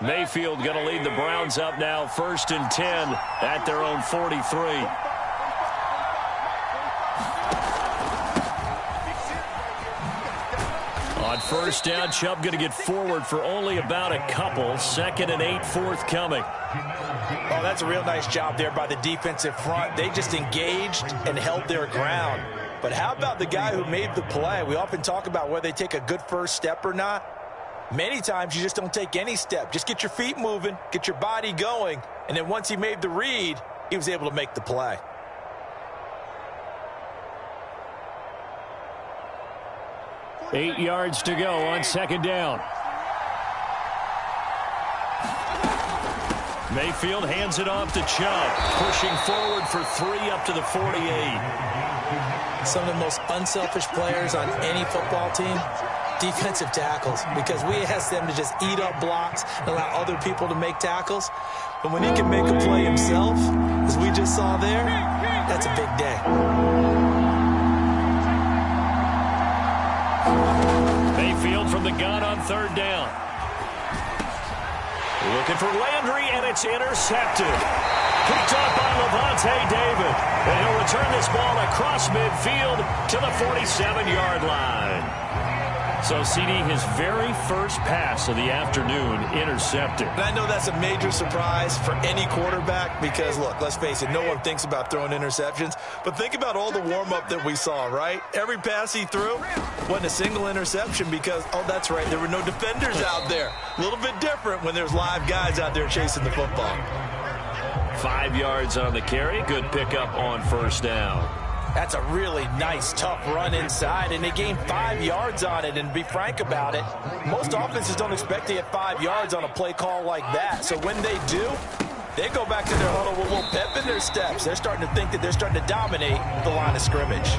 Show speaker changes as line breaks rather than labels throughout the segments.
Mayfield going to lead the Browns up now, 1st and 10 at their own 43. On 1st down, Chubb going to get forward for only about a couple. 2nd and 8 forthcoming.
Oh, that's a real nice job there by the defensive front. They just engaged and held their ground. But how about the guy who made the play? We often talk about whether they take a good first step or not. Many times you just don't take any step. Just get your feet moving, get your body going, and then once he made the read, he was able to make the play.
Eight yards to go on 2nd down. Mayfield hands it off to Chubb, pushing forward for 3 up to the 48.
Some of the most unselfish players on any football team, defensive tackles, because we ask them to just eat up blocks and allow other people to make tackles. But when he can make a play himself, as we just saw there, that's a big day.
Mayfield from the gun on 3rd down. Looking for Landry, and it's intercepted. Picked up by Levante David. And he'll return this ball across midfield to the 47-yard line. So, CD, his very first pass of the afternoon intercepted.
And I know that's a major surprise for any quarterback because, look, let's face it, no one thinks about throwing interceptions. But think about all the warm-up that we saw, right? Every pass he threw wasn't a single interception because, oh, that's right, there were no defenders out there. A little bit different when there's live guys out there chasing the football.
5 yards on the carry. Good pickup on 1st down.
That's a really nice, tough run inside, and they gained 5 yards on it. And to be frank about it, most offenses don't expect to get 5 yards on a play call like that. So when they do, they go back to their huddle with a little pep in their steps. They're starting to think that they're starting to dominate the line of scrimmage.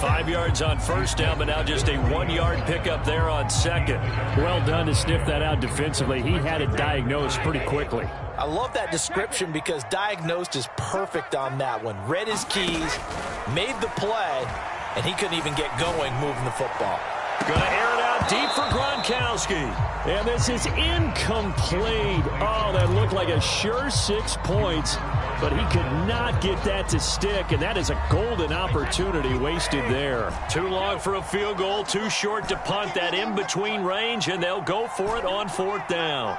5 yards on 1st down, but now just a 1-yard pickup there on 2nd. Well done to sniff that out defensively. He had it diagnosed pretty quickly.
I love that description because diagnosed is perfect on that one. Read his keys, made the play, and he couldn't even get going moving the football.
Going to air it out deep for Gronkowski. And this is incomplete. Oh, that looked like a sure 6 points, but he could not get that to stick, and that is a golden opportunity wasted there. Too long for a field goal, too short to punt. That in-between range, and they'll go for it on 4th down.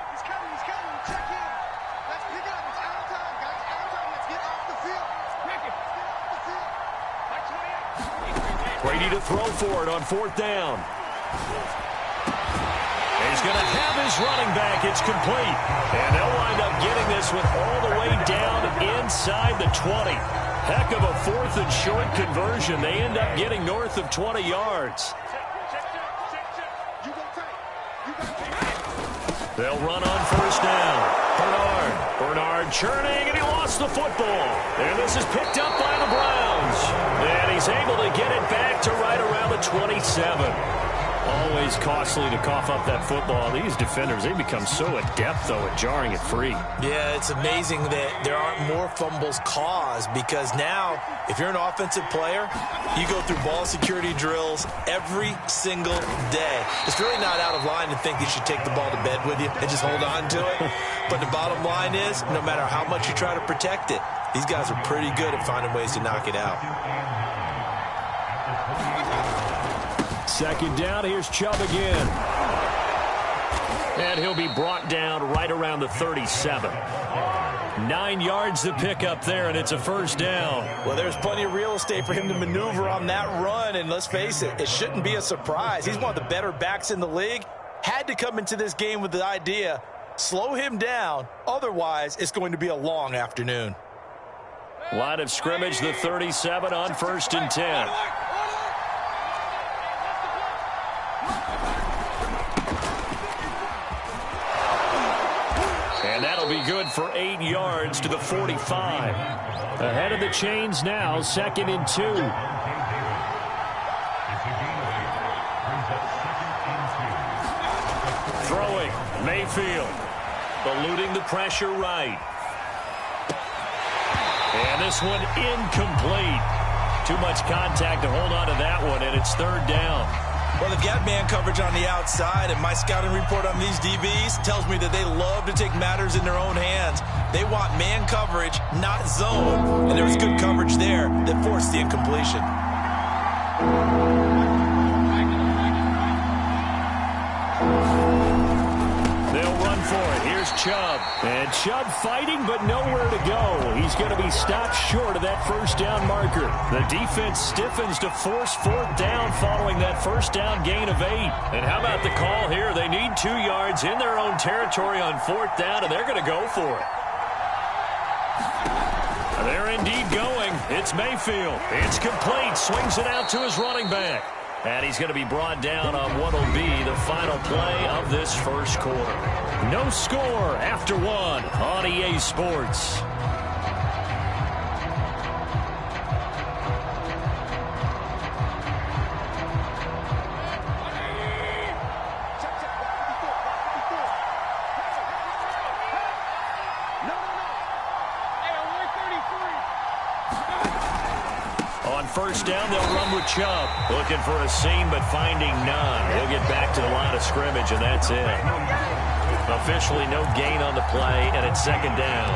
Brady to throw for it on 4th down. He's going to have his running back. It's complete. And they'll wind up getting this one all the way down inside the 20. Heck of a 4th and short conversion. They end up getting north of 20 yards. They'll run on 1st down. Bernard churning, and he lost the football. And this is picked up by the Browns. And he's able to get it back to right around the 27. Always costly to cough up that football. These defenders, they become so adept, though, at jarring it free.
Yeah, it's amazing that there aren't more fumbles caused because now, if you're an offensive player, you go through ball security drills every single day. It's really not out of line to think you should take the ball to bed with you and just hold on to it. But the bottom line is, no matter how much you try to protect it, these guys are pretty good at finding ways to knock it out.
2nd down, here's Chubb again. And he'll be brought down right around the 37. 9 yards to pick up there, and it's a 1st down.
Well, there's plenty of real estate for him to maneuver on that run, and let's face it, it shouldn't be a surprise. He's one of the better backs in the league. Had to come into this game with the idea, slow him down, otherwise it's going to be a long afternoon.
Line of scrimmage, the 37 on 1st and 10. And that'll be good for 8 yards to the 45. Ahead of the chains now, 2nd and 2. Throwing, Mayfield. Eluding the pressure right. And this one incomplete. Too much contact to hold on to that one, and it's 3rd down.
Well, they've got man coverage on the outside, and my scouting report on these DBs tells me that they love to take matters in their own hands. They want man coverage, not zone, and there was good coverage there that forced the incompletion.
They'll run for it. Here's Chubb. And Chubb fighting, but nowhere to go. He's going to be stopped short of that first down marker. The defense stiffens to force fourth down following that first down gain of 8. And how about the call here? They need 2 yards in their own territory on fourth down, and they're going to go for it. They're indeed going. It's Mayfield. It's complete. Swings it out to his running back. And he's going to be brought down on what will be the final play of this first quarter. No score after 1 on EA Sports. First down, they'll run with Chubb. Looking for a seam, but finding none. He'll get back to the line of scrimmage, and that's it. Officially no gain on the play, and it's second down.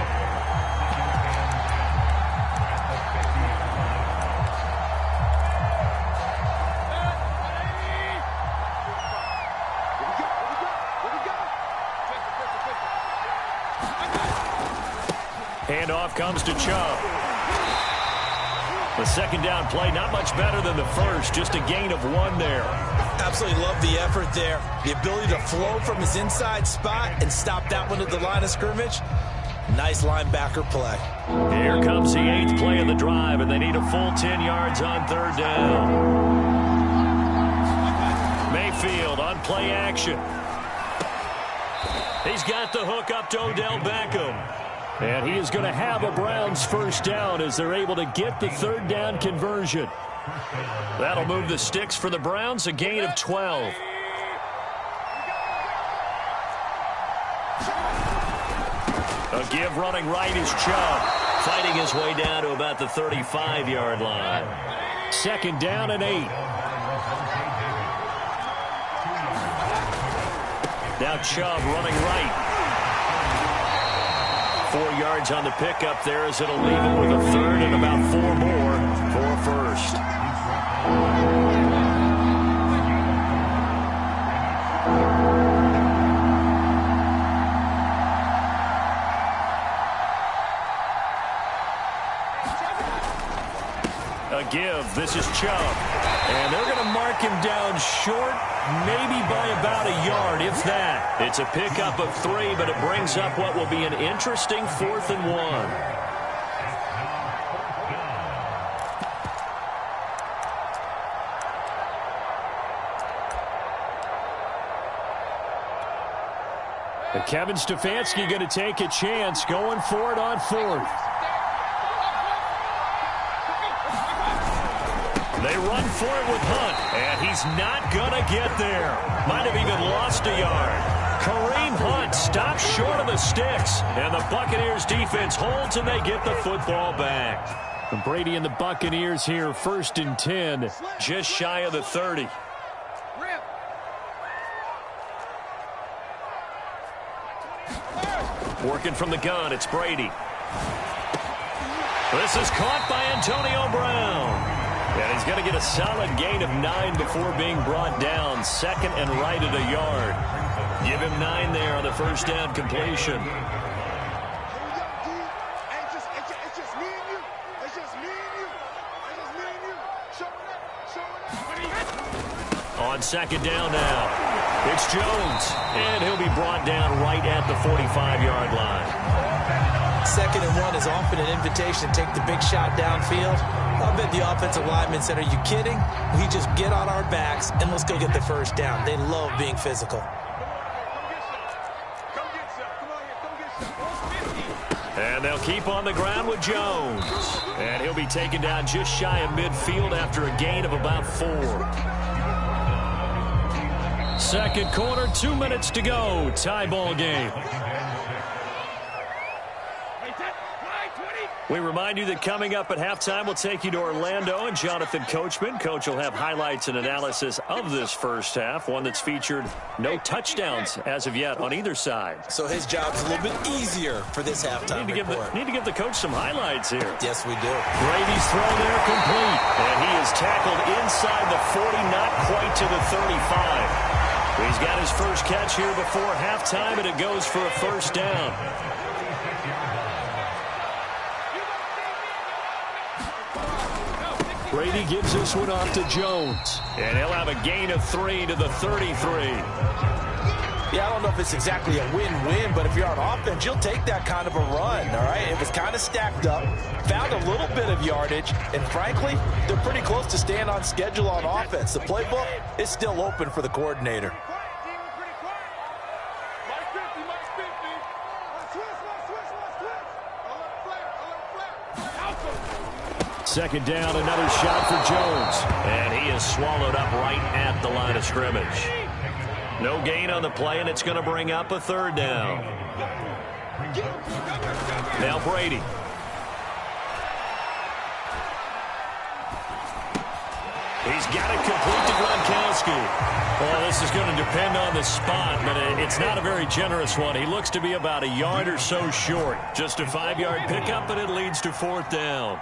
Handoff comes to Chubb. The second down play, not much better than the first, just a gain of 1 there.
Absolutely love the effort there. The ability to flow from his inside spot and stop that one at the line of scrimmage. Nice linebacker play.
Here comes the 8th play of the drive, and they need a full 10 yards on third down. Mayfield on play action. He's got the hook up to Odell Beckham. And he is going to have a Browns first down as they're able to get the third down conversion. That'll move the sticks for the Browns, a gain of 12. A give running right is Chubb, fighting his way down to about the 35-yard line. Second down and 8. Now Chubb running right. 4 yards on the pickup there as it'll leave him with a third and about 4 more for a first. A give. This is Chubb. And they're going to mark him down short, maybe by about a yard, if that. It's a pickup of 3, but it brings up what will be an interesting 4th and 1. Kevin Stefanski going to take a chance, going for it on 4th. They run for it with Hunt, and he's not going to get there. Might have even lost a yard. Kareem Hunt stops short of the sticks, and the Buccaneers defense holds, and they get the football back. And Brady and the Buccaneers here, 1st and 10, just shy of the 30. Working from the gun, it's Brady. This is caught by Antonio Brown. And he's going to get a solid gain of 9 before being brought down. 2nd and right at a yard. Give him 9 there on the first down completion. On second down now, it's Jones. And he'll be brought down right at the 45-yard line.
2nd and 1 is often an invitation to take the big shot downfield. I bet the offensive linemen said, are you kidding? We just get on our backs and let's go get the first down. They love being physical.
And they'll keep on the ground with Jones. And he'll be taken down just shy of midfield after a gain of about 4. Second quarter, 2 minutes to go. Tie ball game.
9:20.
We remind you that coming up at halftime, we'll take you to Orlando and Jonathan Coachman. Coach will have highlights and analysis of this first half, one that's featured no touchdowns as of yet on either side.
So his job's a little bit easier for this halftime report.
Need to give the coach some highlights here.
Yes, we do.
Brady's throw there complete. And he is tackled inside the 40, not quite to the 35. He's got his first catch here before halftime, and it goes for a first down. Brady gives this one off to Jones. And he'll have a gain of 3 to the 33.
Yeah, I don't know if it's exactly a win-win, but if you're on offense, you'll take that kind of a run, all right? It was kind of stacked up, found a little bit of yardage, and frankly, they're pretty close to staying on schedule on offense. The playbook is still open for the coordinator.
Second down, another shot for Jones. And he is swallowed up right at the line of scrimmage. No gain on the play, and it's going to bring up a third down. Now Brady. He's got it complete to Gronkowski. Well, this is going to depend on the spot, but it's not a very generous one. He looks to be about a yard or so short. Just a 5-yard pickup, and it leads to fourth down.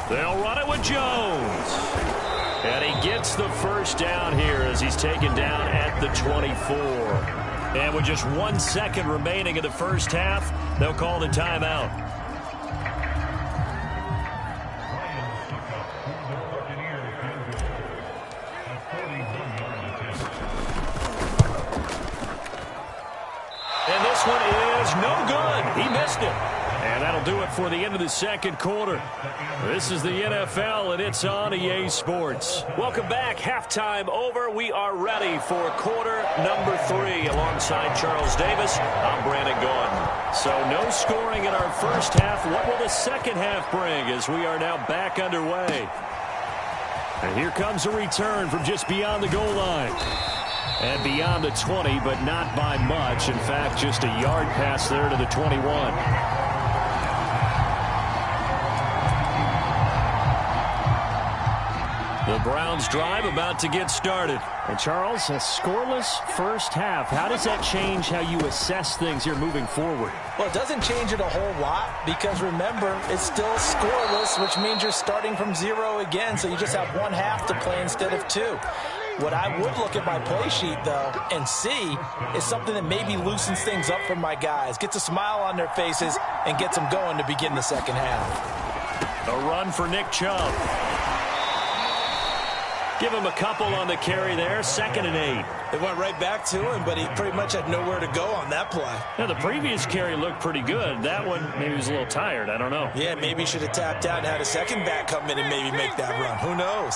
They'll run it with Jones. And he gets the first down here as he's taken down at the 24. And with just 1 second remaining in the first half, they'll call the timeout. And this one is no good. He missed it. And that'll do it for the end of the second quarter. This is the NFL, and it's on EA Sports. Welcome back. Halftime over. We are ready for quarter number 3. Alongside Charles Davis, I'm Brandon Gordon. So no scoring in our first half. What will the second half bring as we are now back underway? And here comes a return from just beyond the goal line. And beyond the 20, but not by much. In fact, just a yard pass there to the 21. The Browns drive about to get started. And Charles, a scoreless first half. How does that change how you assess things here moving forward?
Well, it doesn't change it a whole lot because, remember, it's still scoreless, which means you're starting from 0 again, so you just have 1 half to play instead of 2. What I would look at my play sheet, though, and see is something that maybe loosens things up for my guys, gets a smile on their faces, and gets them going to begin the second half.
A run for Nick Chubb. Give him a couple on the carry there, 2nd and 8.
It went right back to him, but he pretty much had nowhere to go on that play.
Now, the previous carry looked pretty good. That one, maybe he was a little tired. I don't know.
Yeah, maybe he should have tapped out and had a second back come in and maybe make that run. Who knows?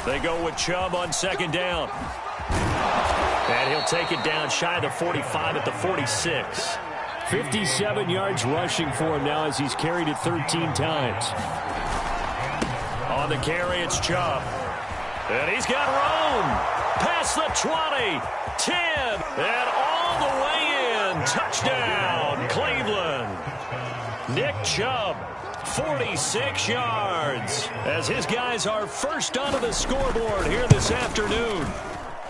They go with Chubb on 2nd down. And he'll take it down shy of the 45 at the 46. 57 yards rushing for him now as he's carried it 13 times. On the carry, it's Chubb. And he's got room. Past the 20, 10, and all the way in. Touchdown, Cleveland. Nick Chubb, 46 yards, as his guys are first onto the scoreboard here this afternoon.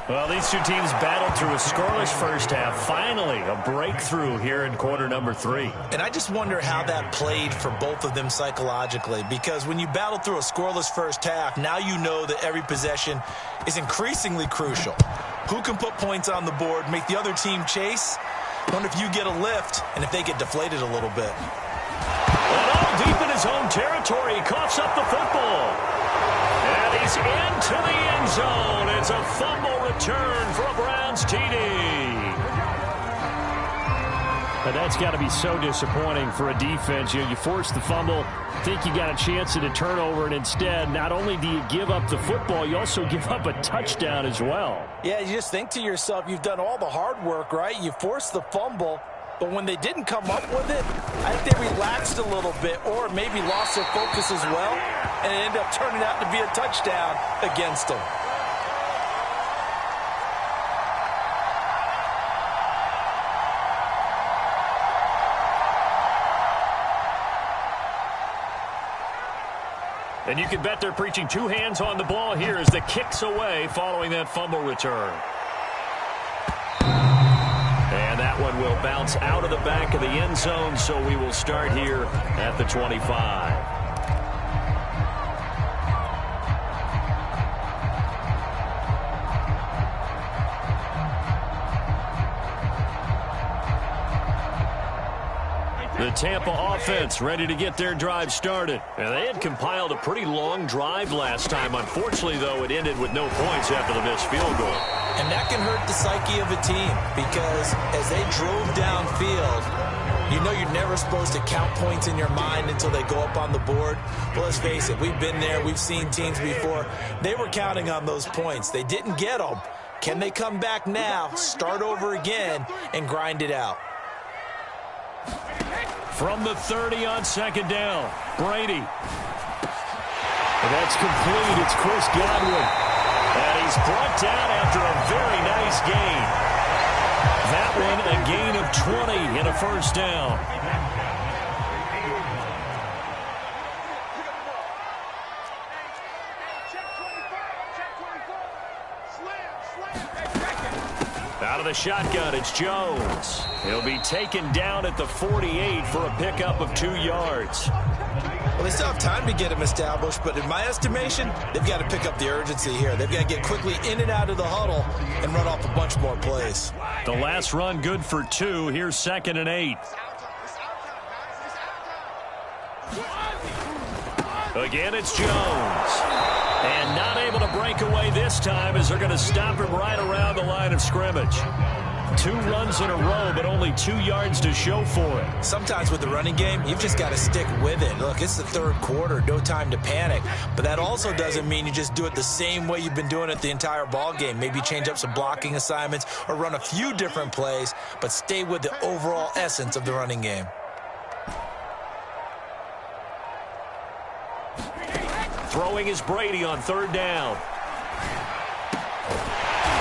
Well, these two teams battled through a scoreless first half. Finally, a breakthrough here in quarter number 3.
And I just wonder how that played for both of them psychologically, because when you battle through a scoreless first half, now you know that every possession is increasingly crucial. Who can put points on the board, make the other team chase? Wonder if you get a lift and if they get deflated a little bit.
And all deep in his own territory, he coughs up the football. And he's into the end zone. It's a fumble return for a Browns TD. And that's got to be so disappointing for a defense. You force the fumble, think you got a chance at a turnover, and instead, not only do you give up the football, you also give up a touchdown as well.
Yeah, you just think to yourself, you've done all the hard work, right? You force the fumble, But when they didn't come up with it, I think they relaxed a little bit or maybe lost their focus as well, and it ended up turning out to be a touchdown against them.
And you can bet they're preaching two hands on the ball here as the kick's away following that fumble return. And that one will bounce out of the back of the end zone, so we will start here at the 25. The Tampa offense ready to get their drive started. And they had compiled a pretty long drive last time. Unfortunately, though, it ended with no points after the missed field goal.
And that can hurt the psyche of a team because as they drove downfield, you know you're never supposed to count points in your mind until they go up on the board. But let's face it, we've been there. We've seen teams before. They were counting on those points. They didn't get them. Can they come back now, start over again, and grind it out?
From the 30 on second down, Brady. And that's complete. It's Chris Godwin. And he's brought down after a very nice gain. That one a gain of 20 and a first down. Out of the shotgun, it's Jones. He'll be taken down at the 48 for a pickup of 2 yards.
Well, they still have time to get him established, but in my estimation, they've got to pick up the urgency here. They've got to get quickly in and out of the huddle and run off a bunch more plays.
The last run good for 2. Here's 2nd and 8. Again, it's Jones. And not able to break away this time as they're going to stop him right around the line of scrimmage. 2 runs in a row, but only 2 yards to show for it.
Sometimes with the running game, you've just got to stick with it. Look, it's the third quarter, no time to panic. But that also doesn't mean you just do it the same way you've been doing it the entire ball game. Maybe change up some blocking assignments or run a few different plays, but stay with the overall essence of the running game.
Throwing is Brady on 3rd down.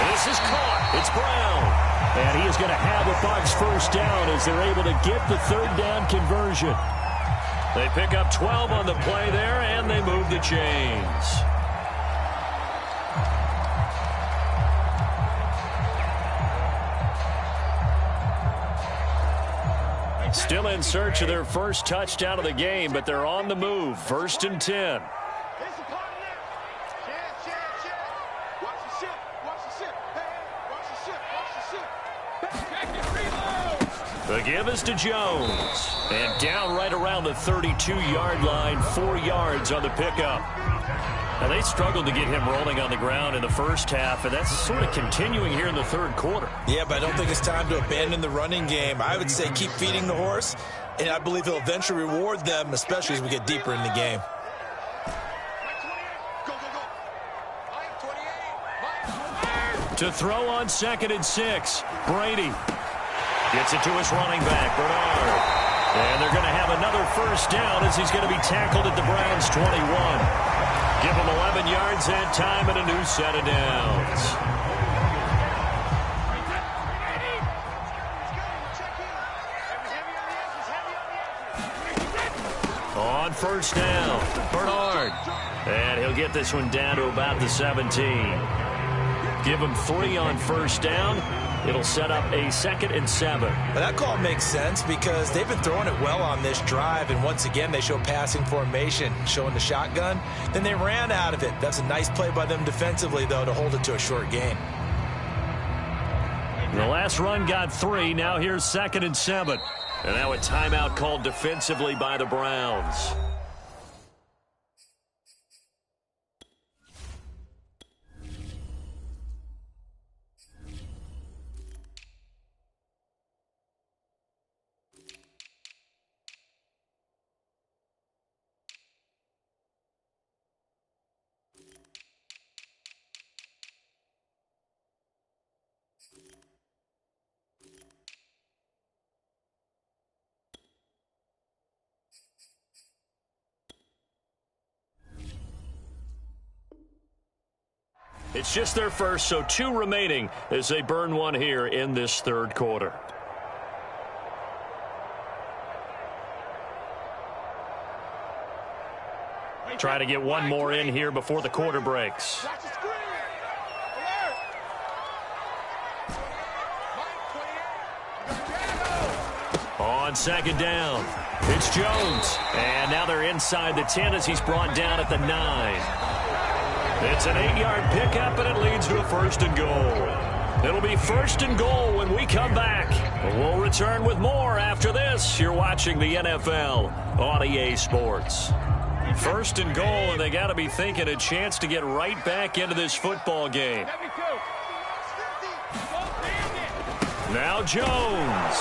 This is caught. It's Brown. And he is going to have a Bucs first down as they're able to get the 3rd down conversion. They pick up 12 on the play there, and they move the chains. Still in search of their first touchdown of the game, but they're on the move. 1st and 10. The give is to Jones. And down right around the 32-yard line, 4 yards on the pickup. Now, they struggled to get him rolling on the ground in the first half, and that's sort of continuing here in the 3rd quarter.
Yeah, but I don't think it's time to abandon the running game. I would say keep feeding the horse, and I believe he'll eventually reward them, especially as we get deeper in the game.
To throw on 2nd and 6, Brady. Gets it to his running back, Bernard. And they're going to have another first down as he's going to be tackled at the Browns' 21. Give him 11 yards and time and a new set of downs. On first down, Bernard. And he'll get this one down to about the 17. Give him 3 on first down. It'll set up a 2nd and 7.
But that call makes sense because they've been throwing it well on this drive, and once again they show passing formation, showing the shotgun. Then they ran out of it. That's a nice play by them defensively, though, to hold it to a short gain.
The last run got 3. Now here's 2nd and 7. And now a timeout called defensively by the Browns. It's just their first, so 2 remaining as they burn one here in this third quarter. Try to get one more in here before the quarter breaks. On second down, it's Jones. And now they're inside the 10 as he's brought down at the 9. It's an 8-yard pickup, and it leads to a 1st and goal. It'll be 1st and goal when we come back. We'll return with more after this. You're watching the NFL on EA Sports. 1st and goal, and they got to be thinking a chance to get right back into this football game. Now Jones.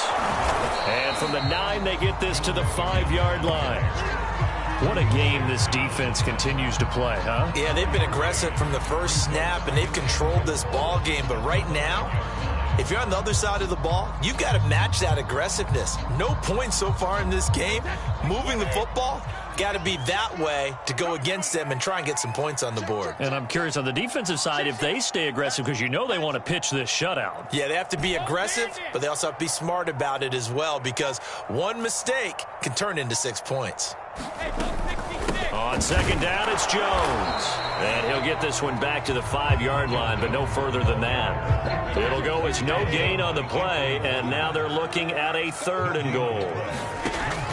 And from the 9, they get this to the 5-yard line. What a game this defense continues to play, huh?
Yeah, they've been aggressive from the first snap, and they've controlled this ball game. But right now, if you're on the other side of the ball, you've got to match that aggressiveness. No points so far in this game. Moving the football, got to be that way to go against them and try and get some points on the board.
And I'm curious on the defensive side if they stay aggressive, because you know they want to pitch this shutout.
Yeah, they have to be aggressive, but they also have to be smart about it as well, because one mistake can turn into 6 points.
On second down, it's Jones. And he'll get this one back to the 5-yard line, but no further than that. It'll go as no gain on the play, and now they're looking at a 3rd and goal.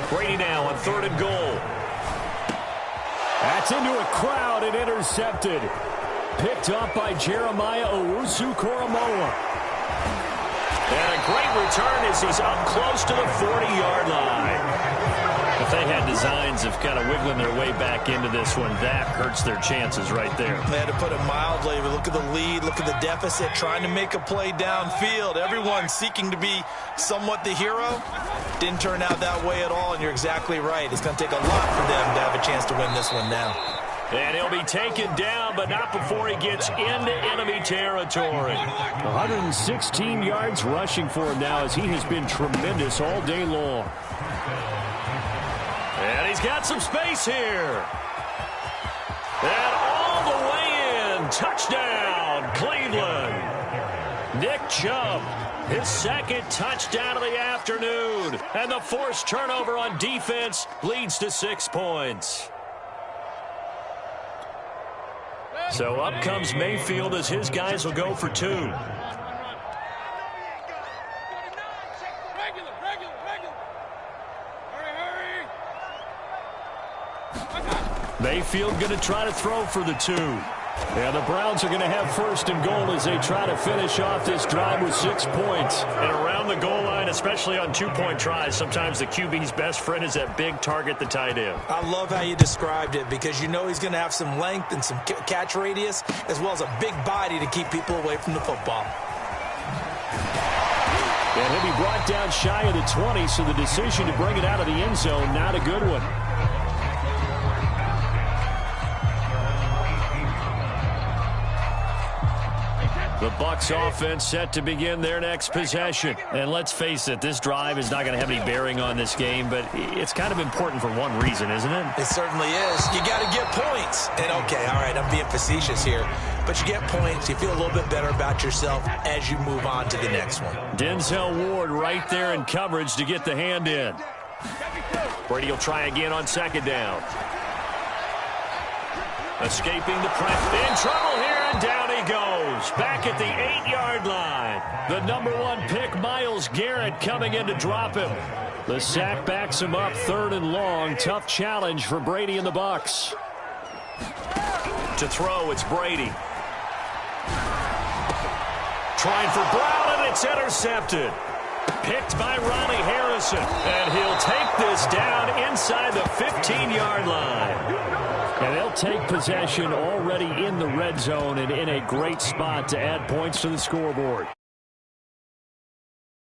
Brady now on 3rd and goal. That's into a crowd and intercepted. Picked up by Jeremiah Owusu-Koramoah. And a great return as he's up close to the 40-yard line. If they had designs of kind of wiggling their way back into this one, that hurts their chances right there.
They had to put it mildly, but look at the lead, look at the deficit, trying to make a play downfield. Everyone seeking to be somewhat the hero. Didn't turn out that way at all, and you're exactly right. It's going to take a lot for them to have a chance to win this one now.
And he'll be taken down, but not before he gets into enemy territory. 116 yards rushing for him now as he has been tremendous all day long. And he's got some space here. And all the way in. Touchdown, Cleveland. Nick Chubb, his 2nd touchdown of the afternoon. And the forced turnover on defense leads to 6 points. So up comes Mayfield as his guys will go for 2. Mayfield going to try to throw for the 2. And the Browns are going to have 1st and goal as they try to finish off this drive with 6 points. And around the goal line, especially on 2-point tries, sometimes the QB's best friend is that big target, the tight end.
I love how you described it, because you know he's going to have some length and some catch radius, as well as a big body to keep people away from the football.
And he'll be brought down shy of the 20, so the decision to bring it out of the end zone, not a good one. The Bucs offense set to begin their next possession. And let's face it, this drive is not going to have any bearing on this game, but it's kind of important for one reason, isn't it?
It certainly is. You got to get points. And okay, all right, I'm being facetious here, but you get points, you feel a little bit better about yourself as you move on to the next one.
Denzel Ward right there in coverage to get the hand in. Brady will try again on 2nd down. Escaping the press. In trouble here, and down he goes. Back at the 8-yard line. The #1 pick, Myles Garrett, coming in to drop him. The sack backs him up 3rd and long. Tough challenge for Brady and the Bucs. To throw, it's Brady. Trying for Brown, and it's intercepted. Picked by Ronnie Harrison. And he'll take this down inside the 15-yard line. And they'll take possession already in the red zone and in a great spot to add points to the scoreboard.